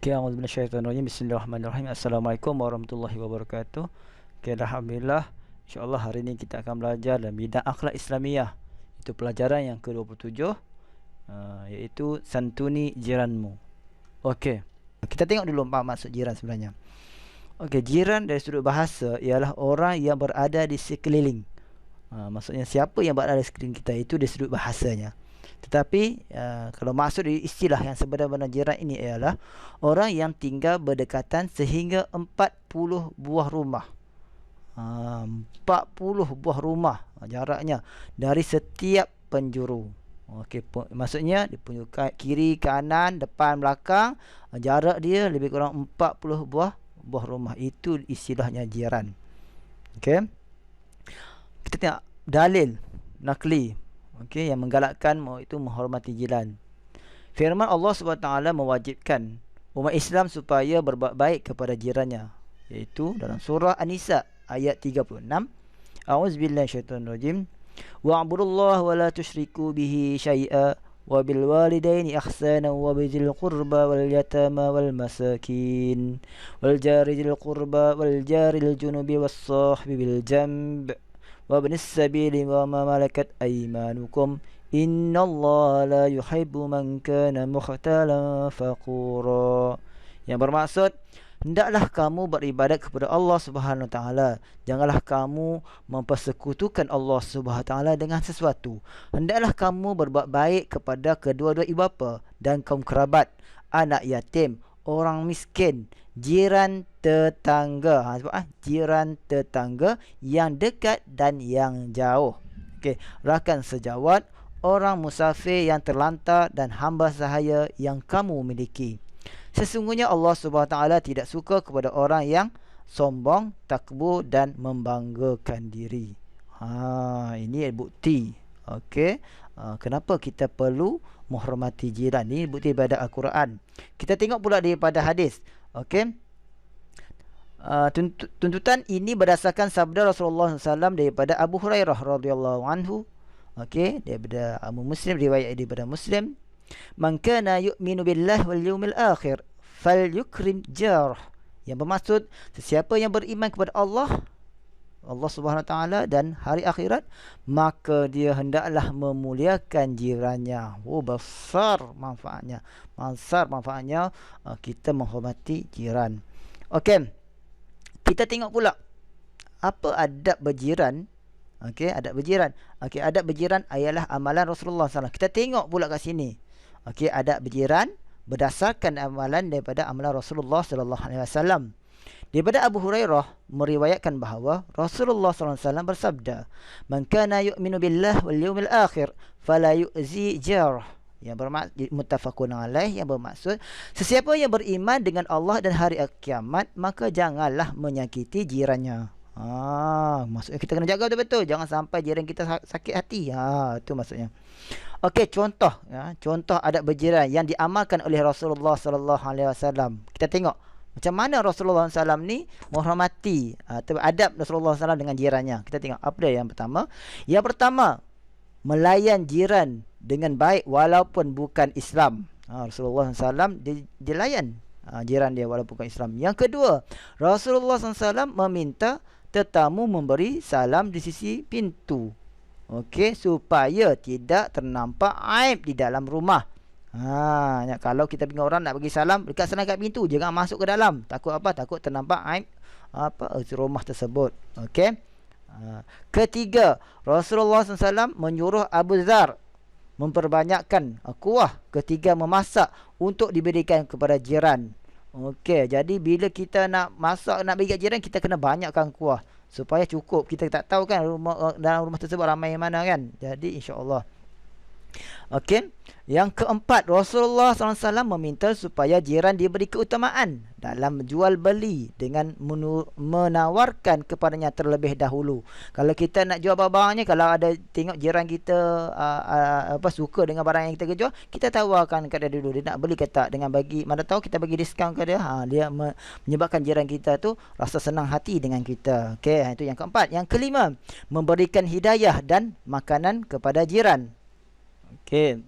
Okay, a'udzubillahi minasyaitonirrajim. Bismillahirrahmanirrahim. Assalamualaikum warahmatullahi wabarakatuh. Okay, alhamdulillah. InsyaAllah hari ini kita akan belajar dalam bidang akhlak Islamiyah. Itu pelajaran yang ke-27, iaitu santuni jiranmu. Okey. Kita tengok dulu apa maksud jiran sebenarnya. Okey, jiran dari sudut bahasa ialah orang yang berada di sekeliling. Maksudnya siapa yang berada di sekeliling kita itu dari sudut bahasanya. Tetapi kalau maksud dari istilah yang sebenar-benar jiran ini ialah orang yang tinggal berdekatan sehingga 40 buah rumah. 40 buah rumah jaraknya dari setiap penjuru. Okey, maksudnya di penjuru kiri, kanan, depan, belakang, jarak dia lebih kurang 40 buah rumah. Itu istilahnya jiran. Okey. Kita tengok dalil nakli, okey, yang menggalakkan itu menghormati jiran. Firman Allah SWT mewajibkan umat Islam supaya berbuat baik kepada jirannya, iaitu dalam surah An-Nisa ayat 36. A'udzubillahi minasyaitonirrajim. Wa'budullaha wa la tusyriku bihi syai'a wa bil walidaini ihsana wa bizil qurba wal yatama wal masakin wal jari dzil qurba wal jaril junubi was sahbi bil janb wa ibnis sabili wa ma malakat aymanukum innallaha la yuhibbu man kana mukhtalan faqura. Yang bermaksud, hendaklah kamu beribadat kepada Allah Subhanahu Wa Taala. Janganlah kamu mempersekutukan Allah Subhanahu Wa Taala dengan sesuatu. Hendaklah kamu berbuat baik kepada kedua-dua ibu bapa dan kaum kerabat, anak yatim, orang miskin, jiran tetangga. Jiran tetangga yang dekat dan yang jauh. Okey, rakan sejawat, orang musafir yang terlantar dan hamba sahaya yang kamu miliki. Sesungguhnya Allah SWT tidak suka kepada orang yang sombong, takbur dan membanggakan diri. Ini bukti. Okey. Kenapa kita perlu menghormati jiran? Ini bukti daripada Al-Quran. Kita tengok pula daripada hadis. Okey. Tuntutan ini berdasarkan sabda Rasulullah SAW daripada Abu Hurairah radhiyallahu anhu. Okey, daripada Muslim, riwayat daripada Muslim. Man kana yu'minu billahi wal yawmil akhir falyukrim jarh. Yang bermaksud, sesiapa yang beriman kepada Allah Subhanahu Wa Taala dan hari akhirat, maka dia hendaklah memuliakan jirannya. Besar manfaatnya. Besar manfaatnya kita menghormati jiran. Okey. Kita tengok pula apa adab berjiran. Okey, adab berjiran. Okey, adab berjiran ialah amalan Rasulullah SAW. Kita tengok pula kat sini. Okey, adab berjiran berdasarkan amalan daripada amalan Rasulullah SAW. Daripada Abu Hurairah meriwayatkan bahawa Rasulullah SAW bersabda, "Man kana yu'minu billahi wal yawmil akhir fala yu'zi jarh." Yang bermaksud muttafaqun alaih, yang bermaksud sesiapa yang beriman dengan Allah dan hari kiamat, maka janganlah menyakiti jirannya. Maksudnya kita kena jaga betul-betul, jangan sampai jiran kita sakit hati. Itu maksudnya. Okey, contoh contoh adab berjiran yang diamalkan oleh Rasulullah SAW. Kita tengok macam mana Rasulullah SAW ni menghormati adab Rasulullah SAW dengan jirannya. Kita tengok apa dia yang pertama. Yang pertama, melayan jiran dengan baik walaupun bukan Islam. Rasulullah SAW dia layan jiran dia walaupun bukan Islam. Yang kedua, Rasulullah SAW meminta tetamu memberi salam di sisi pintu. Okey, supaya tidak ternampak aib di dalam rumah. Kalau kita dengar orang nak bagi salam dekat sana kat pintu, jangan masuk ke dalam. Takut apa? Takut ternampak aib rumah tersebut. Okey. Ketiga, Rasulullah SAW menyuruh Abu Dzar memperbanyakkan kuah ketika memasak untuk diberikan kepada jiran. Okey, jadi bila kita nak masak, nak bagi kat jiran, kita kena banyakkan kuah supaya cukup. Kita tak tahu kan dalam rumah tersebut ramai yang mana kan. Jadi insya-Allah. Okey. Yang keempat, Rasulullah SAW meminta supaya jiran diberi keutamaan dalam jual beli dengan menawarkan kepadanya terlebih dahulu. Kalau kita nak jual barang-barangnya, kalau ada tengok jiran kita suka dengan barang yang kita jual, kita tawarkan kepada dia dulu, dia nak beli ke tak, dengan bagi mana tahu kita bagi diskaun ke dia. Dia menyebabkan jiran kita tu rasa senang hati dengan kita. Okey, itu yang keempat. Yang kelima, memberikan hidayah dan makanan kepada jiran. Okey.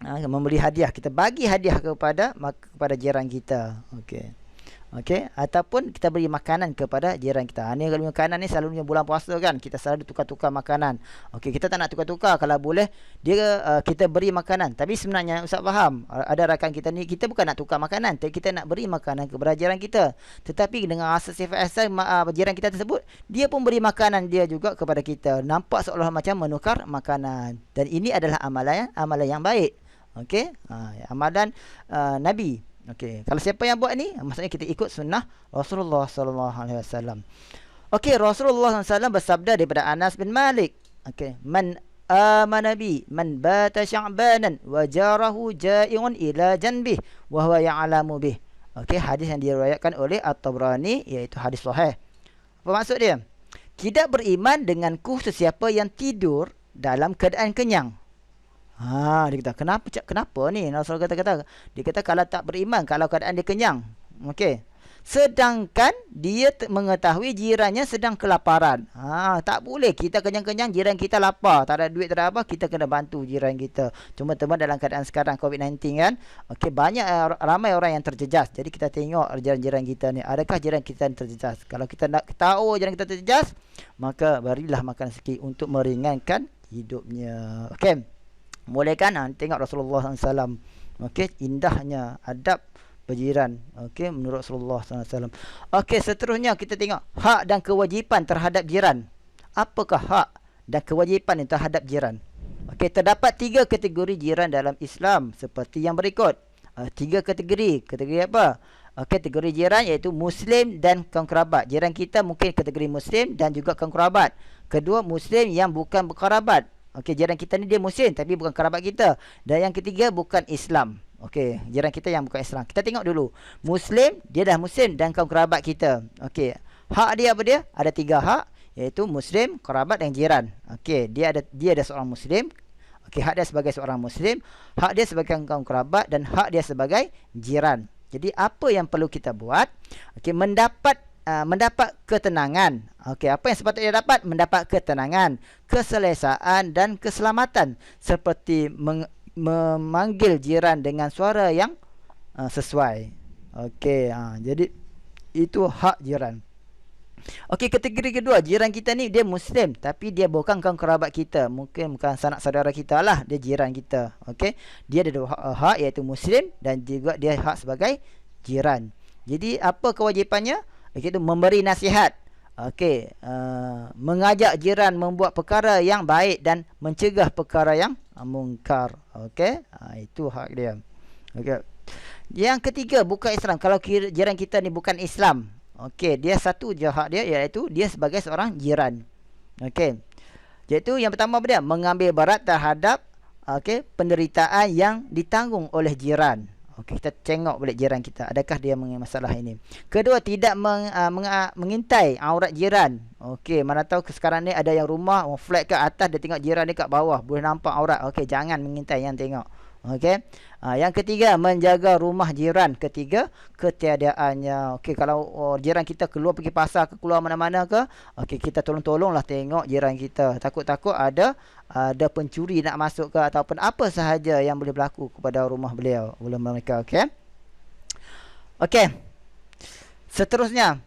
Memberi hadiah, kita bagi hadiah kepada jiran kita. Okey. Okey, ataupun kita beri makanan kepada jiran kita. Ni kalau makanan ni selalunya bulan puasa kan, kita selalu tukar-tukar makanan. Okey, kita tak nak tukar-tukar, kalau boleh kita beri makanan. Tapi sebenarnya Ustaz faham, ada rakan kita ni, kita bukan nak tukar makanan, tapi kita nak beri makanan kepada jiran kita. Tetapi dengan rasa sifat ihsan jiran kita tersebut, dia pun beri makanan dia juga kepada kita. Nampak seolah macam menukar makanan. Dan ini adalah amalan yang baik. Okey, amalan Nabi. Okey, kalau siapa yang buat ni, maksudnya kita ikut sunnah Rasulullah sallallahu alaihi wasallam. Okey, Rasulullah sallallahu alaihi wasallam bersabda daripada Anas bin Malik. Okey, man amana bi man bata sya'banan wa jarahu ja'iun ila janbih wa huwa ya'lamu bih. Okey, hadis yang diriwayatkan oleh At-Tabrani, iaitu hadis sahih. Apa maksud dia? Tidak beriman denganku sesiapa yang tidur dalam keadaan kenyang. Dia kata, kenapa ni? Rasulullah kata, dia kata kalau tak beriman, kalau keadaan dia kenyang. Okey. Sedangkan dia mengetahui jirannya sedang kelaparan. Tak boleh kita kenyang-kenyang, jiran kita lapar, tak ada duit, tak ada apa, kita kena bantu jiran kita. Cuma teman dalam keadaan sekarang COVID-19 kan. Okey, ramai orang yang terjejas. Jadi kita tengok jiran-jiran kita ni, adakah jiran kita yang terjejas? Kalau kita nak tahu jiran kita terjejas, maka berilah makan sikit untuk meringankan hidupnya. Okey. Boleh kan? Tengok Rasulullah SAW. Okey, indahnya adab berjiran. Okey, menurut Rasulullah SAW. Okey, seterusnya kita tengok hak dan kewajipan terhadap jiran. Apakah hak dan kewajipan terhadap jiran? Okey, terdapat 3 kategori jiran dalam Islam seperti yang berikut. 3 kategori. Kategori apa? Kategori jiran iaitu Muslim dan kaum kerabat. Jiran kita mungkin kategori Muslim dan juga kaum kerabat. Kedua, Muslim yang bukan berkerabat. Okey, jiran kita ni dia Muslim tapi bukan kerabat kita. Dan yang ketiga, bukan Islam. Okey, jiran kita yang bukan Islam. Kita tengok dulu. Muslim, dia dah Muslim dan kaum kerabat kita. Okey, hak dia apa dia? Ada 3 hak, iaitu Muslim, kerabat dan jiran. Okey, dia ada seorang Muslim. Okey, hak dia sebagai seorang Muslim, hak dia sebagai kaum kerabat dan hak dia sebagai jiran. Jadi apa yang perlu kita buat? Okey, mendapat ketenangan. Okey, apa yang sepatutnya dapat? Mendapat ketenangan, keselesaan dan keselamatan, seperti memanggil jiran dengan suara yang sesuai. Okey, jadi itu hak jiran. Okey, kategori kedua, jiran kita ni dia Muslim tapi dia bukan kaum kerabat kita, mungkin bukan sanak saudara kita lah, dia jiran kita. Okey, dia ada 2 hak, iaitu Muslim dan juga dia hak sebagai jiran. Jadi apa kewajipannya? Iaitu memberi nasihat. Okey, mengajak jiran membuat perkara yang baik dan mencegah perkara yang mungkar. Okey, itu hak dia. Okey. Yang ketiga, bukan Islam. Kalau jiran kita ni bukan Islam, okey, dia satu je hak dia, iaitu dia sebagai seorang jiran. Okey. Iaitu yang pertama dia mengambil barat terhadap penderitaan yang ditanggung oleh jiran. Okey, kita tengok balik jiran kita, adakah dia mengalami masalah ini. Kedua, tidak mengintai aurat jiran. Okey, mana tahu sekarang ni ada yang rumah flat kat atas, dia tengok jiran dia kat bawah, boleh nampak aurat. Okey, jangan mengintai, yang tengok. Okey. Yang ketiga, menjaga rumah jiran. Ketiga, ketiadaannya. Okey, kalau jiran kita keluar pergi pasar ke, keluar mana-mana ke, okey, kita tolonglah tengok jiran kita. Takut-takut ada pencuri nak masuk ke, ataupun apa sahaja yang boleh berlaku kepada rumah mereka. Okey. Okey. Seterusnya,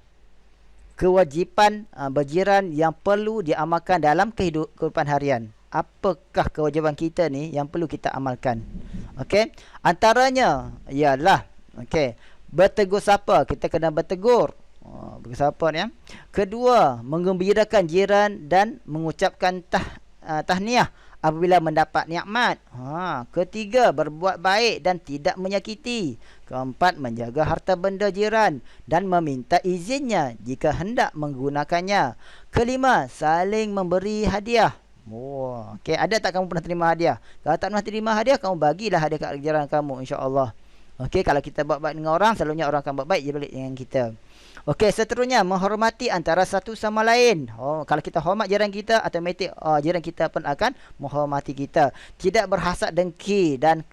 kewajipan berjiran yang perlu diamalkan dalam kehidupan harian. Apakah kewajipan kita ni yang perlu kita amalkan? Okey, antaranya ialah bertegur sapa, kita kena bertegur. Bertegur sapa ni ya. Kedua, menggembirakan jiran dan mengucapkan tahniah apabila mendapat nikmat. Ketiga, berbuat baik dan tidak menyakiti. Keempat, menjaga harta benda jiran dan meminta izinnya jika hendak menggunakannya. Kelima, saling memberi hadiah. Okey, ada tak kamu pernah terima hadiah? Kalau tak pernah terima hadiah, kamu bagilah hadiah kat jiran kamu, insya-Allah. Okey, kalau kita buat baik dengan orang, selalunya orang akan buat baik je balik dengan kita. Okey, seterusnya menghormati antara satu sama lain. Kalau kita hormat jiran kita, automatik jiran kita pun akan menghormati kita. Tidak berhasad dengki dan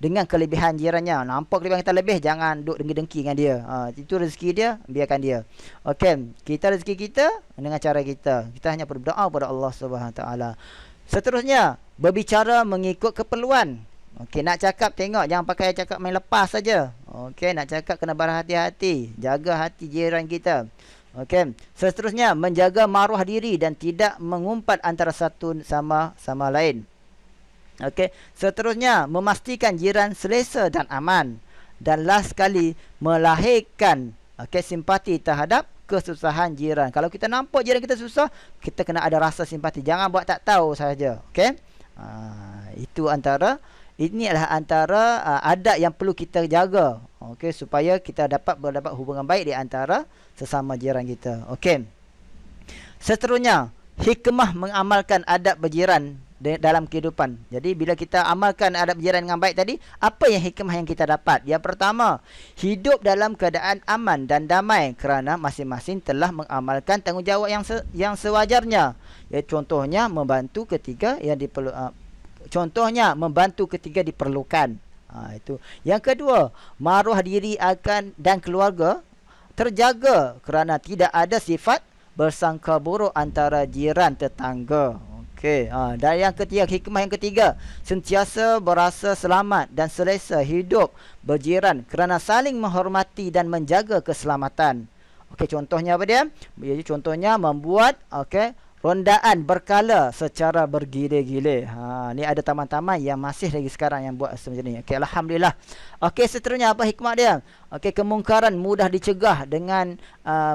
dengan kelebihan jirannya. Nampak kelebihan kita lebih, jangan duk dengki-dengki dengan dia. Itu rezeki dia, biarkan dia. Okey, kita rezeki kita dengan cara kita. Kita hanya berdoa kepada Allah Subhanahu Wa Taala. Seterusnya, berbicara mengikut keperluan. Okey, nak cakap tengok, jangan pakai cakap main lepas saja. Okey, nak cakap kena berhati-hati, jaga hati jiran kita. Okey, seterusnya menjaga maruah diri dan tidak mengumpat antara satu sama lain. Okey, seterusnya memastikan jiran selesa dan aman. Dan last sekali, melahirkan simpati terhadap kesusahan jiran. Kalau kita nampak jiran kita susah, kita kena ada rasa simpati. Jangan buat tak tahu saja. Okey? Ini adalah antara adab yang perlu kita jaga. Okey, supaya kita dapat berdapat hubungan baik di antara sesama jiran kita. Okey. Seterusnya, hikmah mengamalkan adab berjiran dalam kehidupan. Jadi bila kita amalkan adab berjiran dengan baik tadi, apa yang hikmah yang kita dapat? Yang pertama, hidup dalam keadaan aman dan damai kerana masing-masing telah mengamalkan tanggungjawab yang sewajarnya. Ya, contohnya membantu ketika diperlukan. Itu. Yang kedua, maruah diri dan keluarga terjaga kerana tidak ada sifat bersangka buruk antara jiran tetangga. Okey, dan yang ketiga, hikmah yang ketiga, sentiasa berasa selamat dan selesa hidup berjiran kerana saling menghormati dan menjaga keselamatan. Okey, contohnya apa dia? Jadi contohnya membuat rondaan berkala secara bergile-gile. Ni ada taman-taman yang masih lagi sekarang yang buat macam ni. Okey, alhamdulillah. Okey, seterusnya apa hikmah dia? Okey, kemungkaran mudah dicegah dengan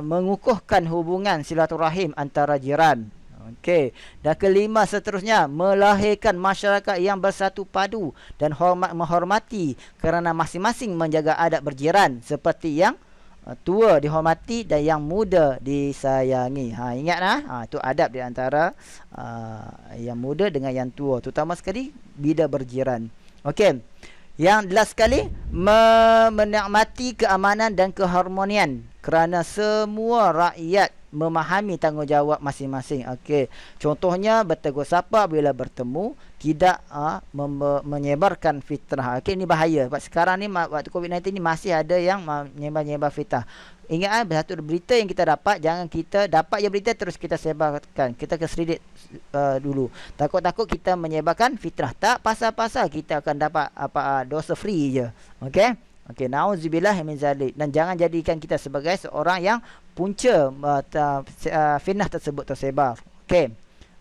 mengukuhkan hubungan silaturahim antara jiran. Okey, dan kelima seterusnya melahirkan masyarakat yang bersatu padu dan menghormati kerana masing-masing menjaga adab berjiran seperti yang tua dihormati dan yang muda disayangi. Ingatlah, itu adab di antara yang muda dengan yang tua, terutama sekali bila berjiran. Okey. Yang last sekali, menikmati keamanan dan keharmonian kerana semua rakyat memahami tanggungjawab masing-masing. Okey, contohnya bertegur sapa bila bertemu, tidak menyebarkan fitnah. Okey, ini bahaya. Sebab sekarang ni waktu COVID-19 ni masih ada yang menyebar fitnah. Ingat, satu berita yang kita dapat, jangan kita dapat je berita terus kita sebarkan. Kita kena selidiki dulu. Takut-takut kita menyebarkan fitnah. Tak pasal-pasal kita akan dapat dosa free je. Okey? Okey, nauzubillah min zalik. Dan jangan jadikan kita sebagai seorang yang punca fitnah tersebut tersebar. Okey.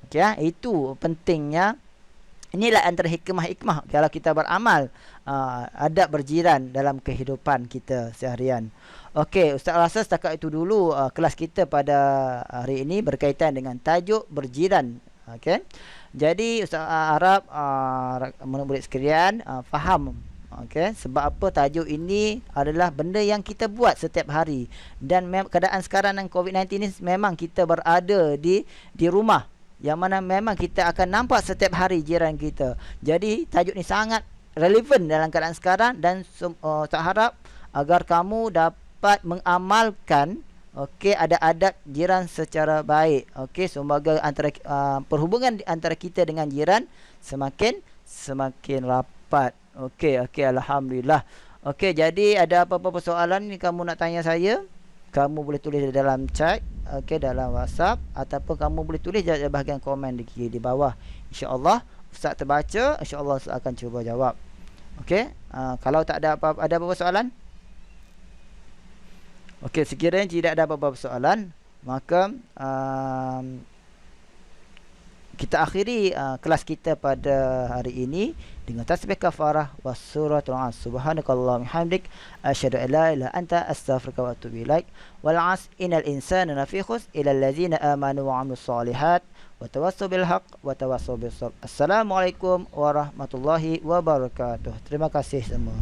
Okey, itu pentingnya. Inilah antara hikmah-hikmah kalau kita beramal adab berjiran dalam kehidupan kita seharian. Okey, Ustaz rasa setakat itu dulu kelas kita pada hari ini berkaitan dengan tajuk berjiran. Okey. Jadi Ustaz harap murid-murid sekalian faham. Okey, sebab apa tajuk ini adalah benda yang kita buat setiap hari. Dan keadaan sekarang dengan COVID-19 ni memang kita berada di rumah, yang mana memang kita akan nampak setiap hari jiran kita. Jadi tajuk ni sangat relevan dalam keadaan sekarang dan saya harap agar kamu dapat mengamalkan ada adab jiran secara baik. Okey, semoga antara perhubungan antara kita dengan jiran semakin rapat. Okey, alhamdulillah. Okey, jadi ada apa-apa persoalan ni kamu nak tanya saya, kamu boleh tulis di dalam chat, dalam WhatsApp, ataupun kamu boleh tulis di bahagian komen di bawah. InsyaAllah Ustaz terbaca, insyaAllah Ustaz akan cuba jawab. Okey, kalau tak ada apa-apa soalan? Okey, sekiranya tidak ada apa-apa soalan, maka kita akhiri kelas kita pada hari ini dengan tasbih kafarah was suratul as. Subhanakallahumma hamdik asyhadu an la ilaha anta astaghfiruka wa atubu ilaik. Wal 'as innal insana lafi khusr illa allazina amanu wa 'amilus solihat wa tawassaw bil haqq wa tawassaw bis sabr. Assalamualaikum warahmatullahi wabarakatuh. Terima kasih semua.